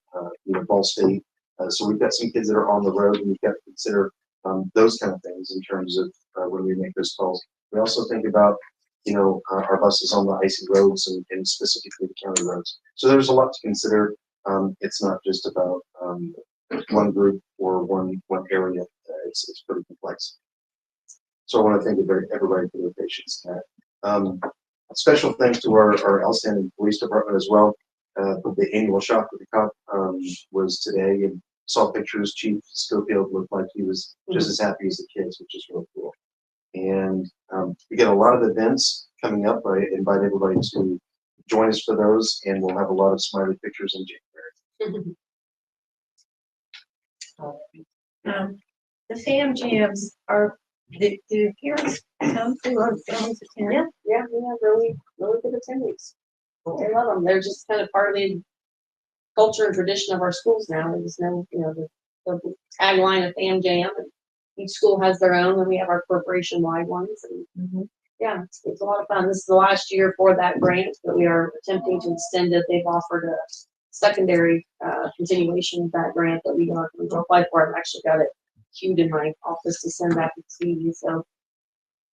Speaker 2: Ball State. So we've got some kids that are on the road, and we've got to consider those kind of things in terms of when we make those calls. We also think about, our buses on the icy roads and specifically the county roads. So there's a lot to consider. It's not just about one group or one area. It's pretty complex. So I want to thank everybody for their patience in that. Special thanks to our outstanding police department as well. The annual Shop with the Cop was today, and saw pictures. Chief Schofield looked like he was just as happy as the kids, which is really cool. And we got a lot of events coming up. I invite everybody to join us for those, and we'll have a lot of smiley pictures in January.
Speaker 1: The fam jams do parents come to our families attend?
Speaker 3: Yeah, we have really good attendance. They love them. They're just kind of part of the culture and tradition of our schools now. They just know, the tagline of Fam Jam, and each school has their own, and we have our corporation-wide ones. And yeah, it's a lot of fun. This is the last year for that grant, but we are attempting to extend it. They've offered a secondary continuation of that grant that we are going to apply for. I've actually got it queued in my office to send back to Stevie. So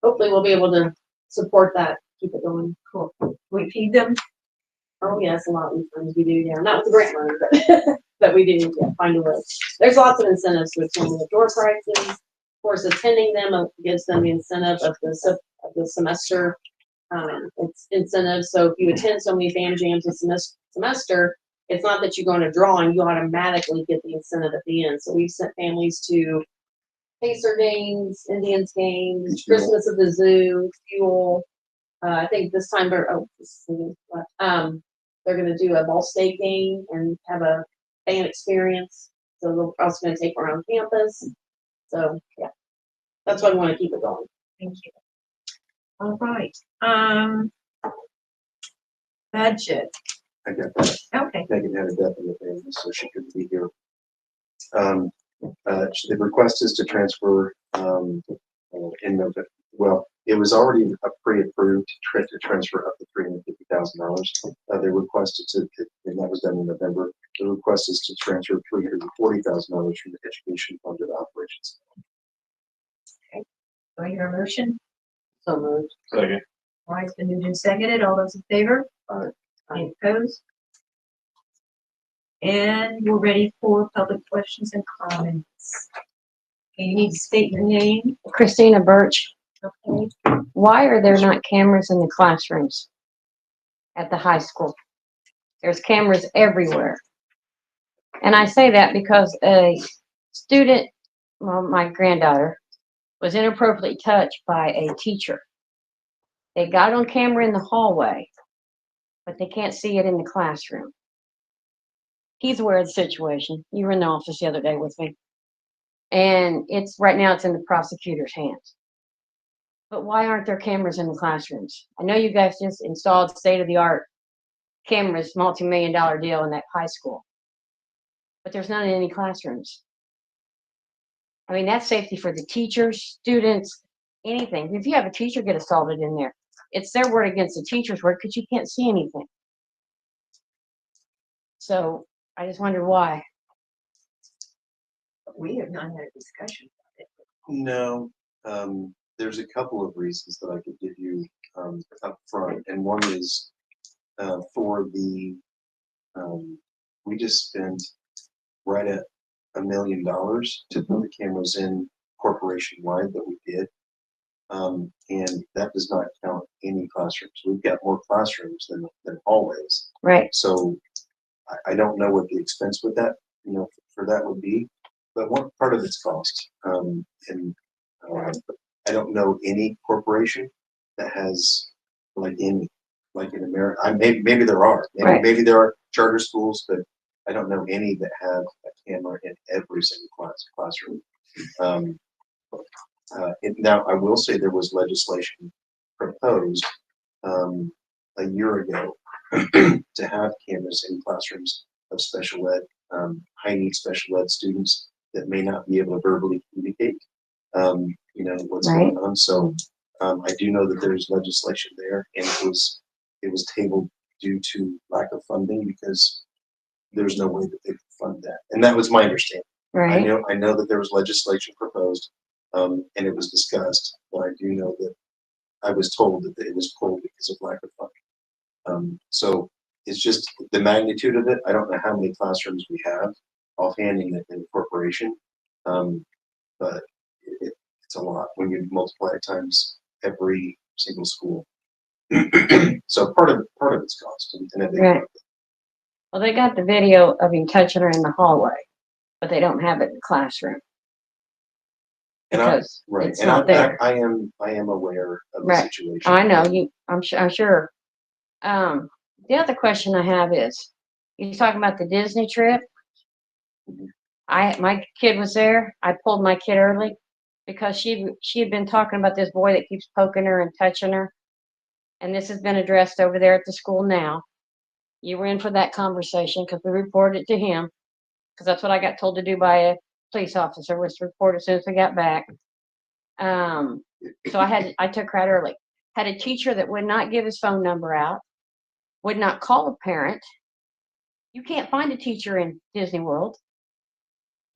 Speaker 3: hopefully we'll be able to support that, keep it going.
Speaker 1: Cool. We feed them.
Speaker 3: Oh yes, a lot of times we do. Yeah, not with the grant money, but but we do. Yeah, find a way. There's lots of incentives to attend the door prizes. Of course, attending them gives them the incentive of the semester. It's incentives. So if you attend so many fam jams a semester, it's not that you go on a drawing, you automatically get the incentive at the end. So we've sent families to Pacer games, Indians games, Christmas at the zoo, Fuel. I think this time they're going to do a Ball State game and have a fan experience. So they're also going to take around campus. So yeah, that's why we want to keep it going.
Speaker 1: Thank you. All right. Budget.
Speaker 2: I got that.
Speaker 1: Okay.
Speaker 2: Megan had a death in the family, so she couldn't be here. The request is to transfer in November. Well, it was already pre-approved to transfer up to $350,000. They requested and that was done in November. The request is to transfer $340,000 from the education fund to the operations.
Speaker 1: Okay. Do I hear a motion?
Speaker 3: So moved.
Speaker 4: Second.
Speaker 1: All right, it's been moved and seconded. All those in favor? Any opposed? And we're ready for public questions and comments. Okay, you need to state your name.
Speaker 18: Christina Birch.
Speaker 1: Okay.
Speaker 18: Why are there not cameras in the classrooms at the high school? There's cameras everywhere. And I say that because a student, well, my granddaughter, was inappropriately touched by a teacher. They got on camera in the hallway, but they can't see it in the classroom. He's aware of the situation. You were in the office the other day with me. And right now it's in the prosecutor's hands. But why aren't there cameras in the classrooms? I know you guys just installed state-of-the-art cameras, multi-million-dollar deal in that high school. But there's none in any classrooms. I mean, that's safety for the teachers, students, anything. If you have a teacher get assaulted in there, it's their word against the teacher's word because you can't see anything. So I just wonder why.
Speaker 1: We have not had a discussion about it.
Speaker 2: No, there's a couple of reasons that I could give you up front, and one is for the we just spent right at $1 million to put the cameras in corporation wide that we did, and that does not count any classrooms. We've got more classrooms than hallways.
Speaker 18: Right.
Speaker 2: So I don't know what the expense with that for that would be, but one part of it's cost, and I don't know any corporation that has like in America. Maybe there are. Maybe there are charter schools, but I don't know any that have a camera in every single classroom. Now, I will say there was legislation proposed a year ago to have cameras in classrooms of special ed, high need special ed students that may not be able to verbally communicate, what's
Speaker 18: Right.
Speaker 2: going on. So I do know that there's legislation there, and it was tabled due to lack of funding because there's no way that they could fund that. And that was my understanding.
Speaker 18: Right.
Speaker 2: I know that there was legislation proposed, and it was discussed, but I do know that I was told that it was pulled because of lack of funding. So it's just the magnitude of it. I don't know how many classrooms we have offhand in the corporation, but it's a lot when you multiply it times every single school. So part of it's cost, and a big
Speaker 18: Right.
Speaker 2: part of it.
Speaker 18: Well, they got the video of him touching her in the hallway, but they don't have it in the classroom.
Speaker 2: And
Speaker 18: Because
Speaker 2: right,
Speaker 18: it's
Speaker 2: and
Speaker 18: not there.
Speaker 2: I am aware of the
Speaker 18: Right.
Speaker 2: situation.
Speaker 18: I know you. I'm sure. The other question I have is, you're talking about the Disney trip. My kid was there. I pulled my kid early because she had been talking about this boy that keeps poking her and touching her, and this has been addressed over there at the school now. You were in for that conversation because we reported it to him, because that's what I got told to do by a police officer, was to report as soon as we got back. So I took her out early. Had a teacher that would not give his phone number out, would not call a parent. You can't find a teacher in Disney World.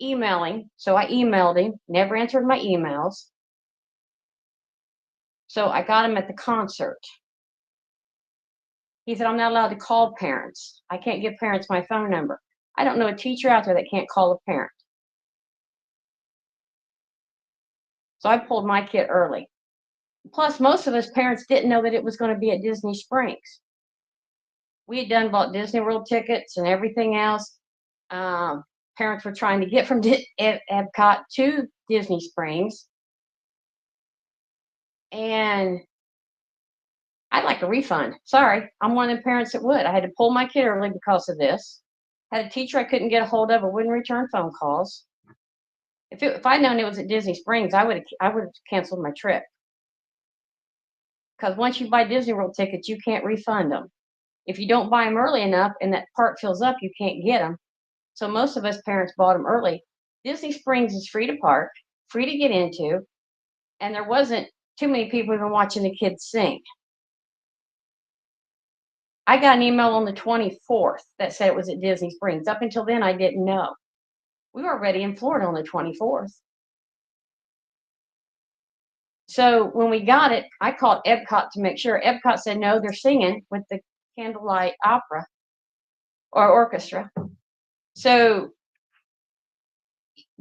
Speaker 18: Emailing, so I emailed him, never answered my emails. So I got him at the concert. He said, I'm not allowed to call parents. I can't give parents my phone number. I don't know a teacher out there that can't call a parent. So I pulled my kid early. Plus, most of us parents didn't know that it was going to be at Disney Springs. We had bought Disney World tickets and everything else. Parents were trying to get from Epcot to Disney Springs. And I'd like a refund. Sorry, I'm one of the parents that would. I had to pull my kid early because of this. Had a teacher I couldn't get a hold of or wouldn't return phone calls. If I'd known it was at Disney Springs, I would have canceled my trip. Because once you buy Disney World tickets, you can't refund them. If you don't buy them early enough and that park fills up, you can't get them. So most of us parents bought them early. Disney Springs is free to park, free to get into, and there wasn't too many people even watching the kids sing. I got an email on the 24th that said it was at Disney Springs. Up until then, I didn't know. We were already in Florida on the 24th. So when we got it, I called Epcot to make sure. Epcot said, no, they're singing with the Candlelight Opera or orchestra. So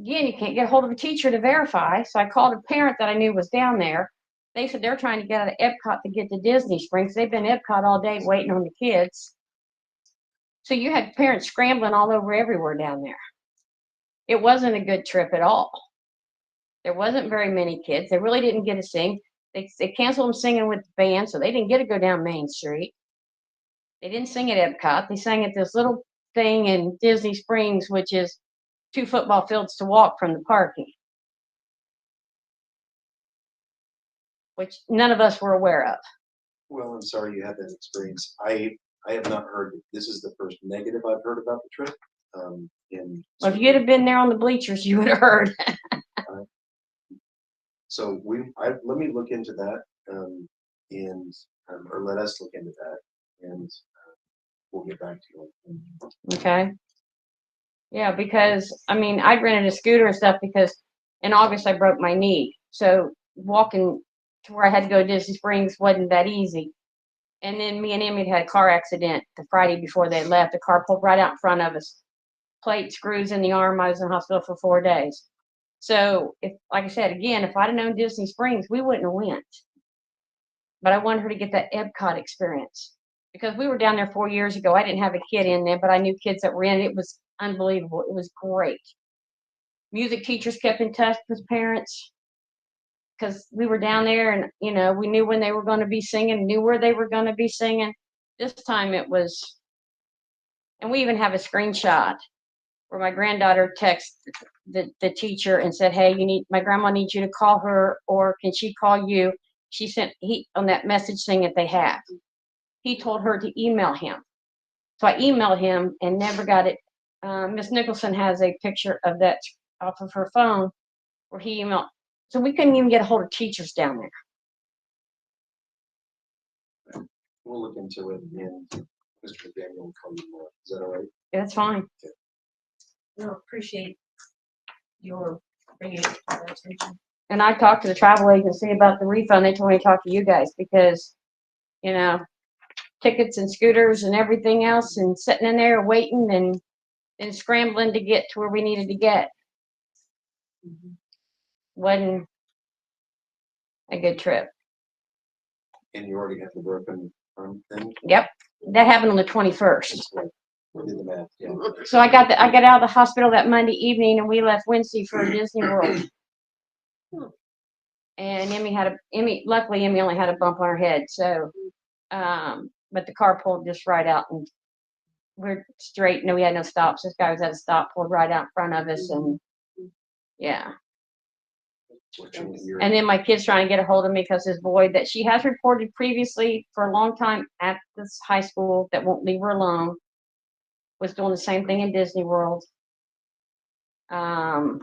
Speaker 18: again, you can't get a hold of a teacher to verify. So I called a parent that I knew was down there. They said they're trying to get out of Epcot to get to Disney Springs. They've been Epcot all day waiting on the kids. So you had parents scrambling all over everywhere down there. It wasn't a good trip at all. There wasn't very many kids. They really didn't get to sing. They canceled them singing with the band, so they didn't get to go down Main Street. They didn't sing at Epcot. They sang at this little thing in Disney Springs, which is 2 football fields to walk from the parking, which none of us were aware of.
Speaker 2: Well, I'm sorry you had that experience. I have not heard. This is the first negative I've heard about the trip.
Speaker 18: Well, if you'd have been there on the bleachers, you would have heard.
Speaker 2: So let me look into that, or let us look into that, and we'll get back to you.
Speaker 18: Okay. Yeah, because I mean, I rented a scooter and stuff because in August I broke my knee. So walking to where I had to go to Disney Springs wasn't that easy. And then me and Emmy had a car accident the Friday before they left. The car pulled right out in front of us. Plate screws in the arm. I was in the hospital for 4 days. So like I said, again, if I'd have known Disney Springs, we wouldn't have went. But I wanted her to get that Epcot experience because we were down there 4 years ago. I didn't have a kid in there, but I knew kids that were in it. It was unbelievable. It was great. Music teachers kept in touch with parents because we were down there and, we knew when they were going to be singing, knew where they were going to be singing. This time it was, and we even have a screenshot where my granddaughter texted the teacher and said, hey, my grandma needs you to call her, or can she call you? she sent, on that message thing that they have, he told her to email him. So I emailed him and never got it. Miss Nicholson has a picture of that off of her phone where he emailed. So we couldn't even get a hold of teachers down there.
Speaker 2: We'll look into it and Mr. Daniel will call you more. Is that all right?
Speaker 18: That's fine.
Speaker 1: No, appreciate your bringing it to our attention.
Speaker 18: And I talked to the travel agency about the refund. They told me to talk to you guys because, you know, tickets and scooters and everything else and sitting in there waiting and scrambling to get to where we needed to get. Wasn't a good trip.
Speaker 2: And you already have the broken arm thing?
Speaker 18: Yep. That happened on the 21st.
Speaker 2: We did the math, yeah.
Speaker 18: So I got out of the hospital that Monday evening and we left Wednesday for Disney World. And luckily Emmy only had a bump on her head. So, but the car pulled just right out and we're straight. No, we had no stops. This guy was at a stop, pulled right out in front of us. And yeah. And then my kid's trying to get a hold of me because his boy that she has reported previously for a long time at this high school that won't leave her alone was doing the same thing in Disney World. They've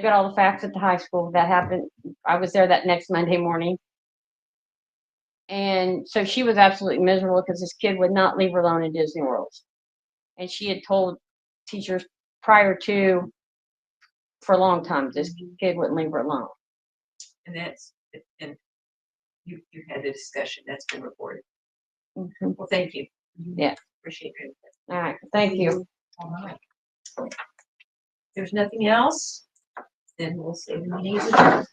Speaker 18: got all the facts at the high school that happened. I was there that next Monday morning. And so she was absolutely miserable because this kid would not leave her alone in Disney World. And she had told teachers prior to, for a long time, this kid wouldn't leave her alone.
Speaker 1: And you had the discussion that's been reported.
Speaker 18: Mm-hmm.
Speaker 1: Well, thank you.
Speaker 18: Yeah.
Speaker 1: Appreciate it.
Speaker 18: All right. Thank you.
Speaker 1: All right. If there's nothing else, then we'll say the meeting is adjourned.